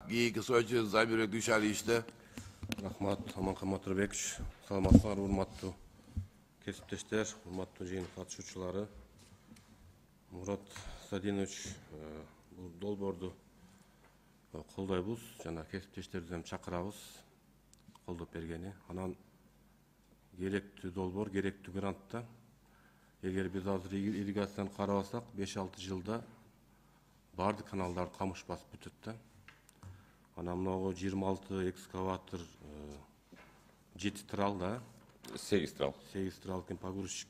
кийинки сөзчү Забирбек Дүйшалиевичте. Рахмат, Аманхан Матырбекович. Саламатсыздар, урматтуу кесиптештер, урматтуу жыйын катышуучулары. Мурат Садинович бул долбоорду колдойбуз жана кесиптештерди hem чакырабыз колдоп бергени. Анан керектүү долбоор, керектүү грантта. Эгер биз азыр ирригацияны карабасак, 5-6 жылда бардык каналдар камыш басып бүтөт да. Анан мынагу 26 экскаватор, 7 трал да. 8 трал. 8 трал экен погрузчик.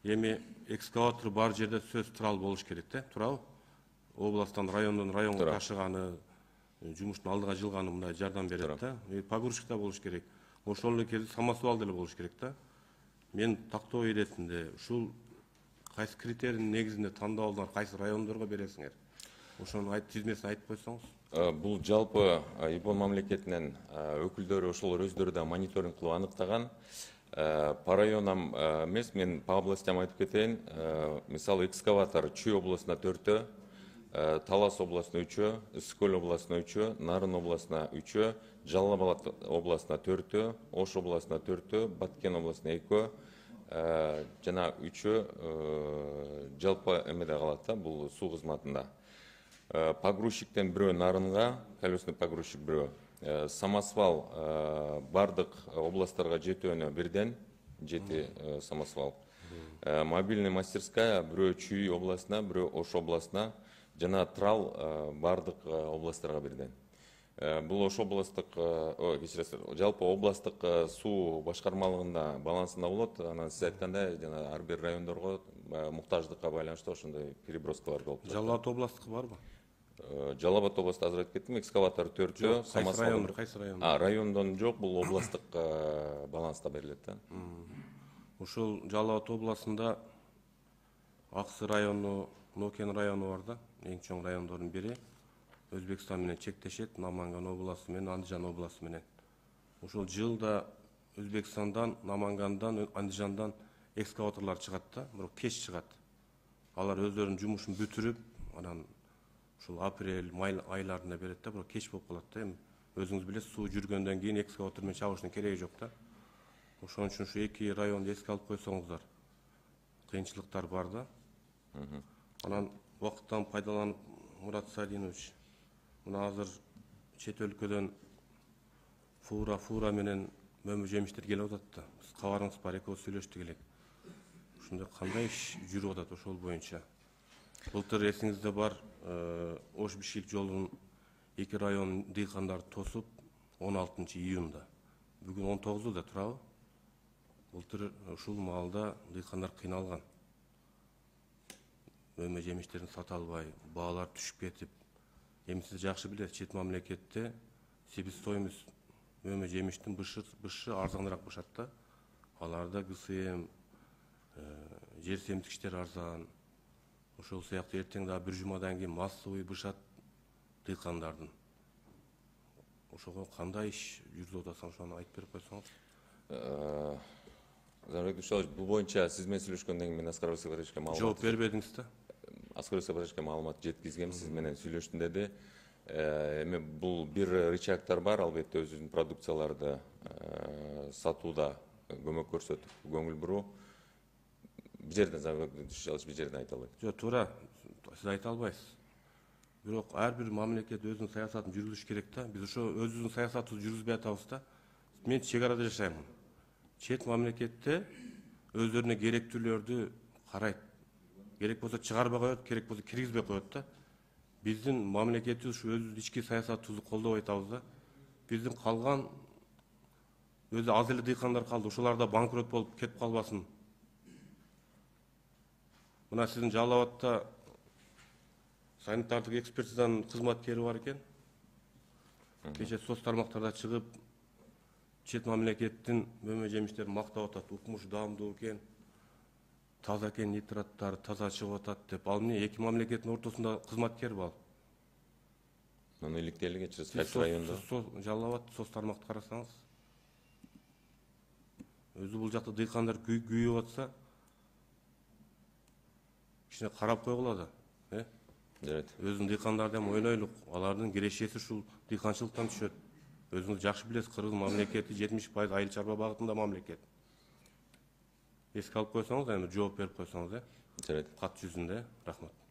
Эми экскаватор бар жерде сөз трал болуш керек да, туурабы? Областтан районго ташыганы, жумуштун алдыга жылганы мындай жардам берет да. Погрузчик да болуш керек. Ошол эле кезде самосвал деле болуш керек да. Мен тактоо иретинде ушул кайсы критерийдин негизинде тандоолдор кайсы райондорго бересиңер? Ошону тизмесин айтып койсоңуз. Бул жалпы ИБО мамлекетинин өкүлдөрү ошолор өздөрү да мониторинг кылып аныктаган. По районам эмес, мен по областям айтып кетейин. Мисалы экскаватор Чүй областына 4, Талас областына 3, Ысык-Көл областына 3, Нарын областына 3, Жалал Абад областына 4, Ош областына 4, Баткен областына 2, жана 3 жалпы эмеде калат да, бул суу кызматында. Погрузчиктен бирөө Нарынга, колесный погрузчик бирөө. Самосвал бардык областтарга жетөөнө бирден, 7 самосвал. Мобильный мастерская бирөө Чүй областына, бирөө Ош областына, жана трал бардык областтарга бирден. Бул Ош областтык, жалпы областтык суу башкармалыгында балансында болот. Анан сиз айткандай, жана ар бир райондорго муктаждыкка байланыштуу ошондой переброскалар болуп турат. Жалал Абад областтыкы барбы? Жалал Абад областында азыр айтып кеттим, экскаватор 4, самосвал. Кайсы район? Райондон жок, бул областтык баланста берилет да. Ушул Жалал Абад областында Аксы району, Нокен району бар да, эң чоң райондордун бири. Өзбекстан менен чектешет, Наманган областы менен Андижан областы менен. Ошол жылда Өзбекстандан, Намангандан, Андижандан экскаваторлор чыгат да, бирок кеч чыгат. Алар өздөрүнүн жумушун бүтүрүп, анан ушул апрель, май айларында берет да, бирок кеч болуп калат да. Эми өзүңүз билесиз, суу жүргөндөн кийин экскаватор менен чабыштын кереги жок да. Ошон үчүн ушу эки районду эске алып койсоңуздар, кыйынчылыктар бар да. Анан убакыттан пайдаланып, Мурат Садинович, мына азыр чет өлкөдөн фура менен мөмө жемиштер келип атат да. Биз кабарыңыз бар, экөөбүз сүйлөштүк элек. Ушундай кандай иш жүрүп атат ошол боюнча? Былтыр эсиңизде бар, Ош-Бишкек жолунун 2 район дыйкандарды тосуп 16 июнда. Бүгүн 19-да турабы? Былтыр ушул маалда дыйкандар кыйналган. Мөмө жемиштерин сата албай, баалар түшүп кетип. Эми сиз жакшы билесиз, чет мамлекетте себестоимость мөмө жемиштин бышы арзаныраак бышат да. Аларда ГСМ, жер семтиктер арзан. Ошол сыяктуу эртең дагы бир жумадан кийин массовый бышат дыйкандардын. Ошого кандай иш жүрүп атат, ошону айтып берип койсоңуз. Забирбек Дүйшалиевич, бул боюнча сиз менен сүйлөшкөндөн кийин мен Аскар Сапаровичке маалымат жооп бербедиңиз да. Аскар Сапаровичке маалымат жеткизгем, сиз менен сүйлөштүм деди. Эми бул бир рычагдар бар, албетте өзүнүн продукцияларды сатууда көмөк көрсөтүп, көңүл буруу. Бир жерден Забирбек Дүйшалиевич бир жерден айта алат. Жок, туура, сиз айта албайсыз. Бирок ар бир мамлекет өзүнүн саясатын жүргүзүш керек да. Биз ошо өзүбүздүн саясатыбызды жүргүзбөй атабыз да. Мен чек арада жашайм. Чет мамлекетте өздөрүнө керектүүлөрдү карайт. Керек болсо чыгарбай коет, керек болсо киргизбей коет да. Биздин мамлекетибиз ушу өзүбүздүн ички саясатыбызды колдобой атабыз да. Биздин калган өзү аз эле дыйкандар калды, ошолар да банкрот болуп кетип калбасын. Мына сиздин Жалал Абадта санитардык экспертизанын кызматкери бар экен. Кече соц тармактарда чыгып, чет мамлекеттин мөмө жемиштерин мактап атат. Укмуш даамдуу экен, таза экен, нитраттары таза чыгып атат деп. Ал эмне эки мамлекеттин ортосунда кызматкер бар. Муну иликтей эле кечириз, кайсы райондо? Жалал Абад соц тармакты карасаңыз, өзү бул жакта дыйкандар күйүп атса, кичине карап койгула да. жарайт. Өзүнүн дыйкандарды hem ойлойлук, алардын кирешеси ушул дыйканчылыктан түшөт. Өзүңүз жакшы билесиз, Кыргыз мамлекети 70% айыл чарба багытында мамлекет. Эске алып койсоңуз, эми жооп берип койсоңуз, Жарайт. кат жүзүндө. Рахмат.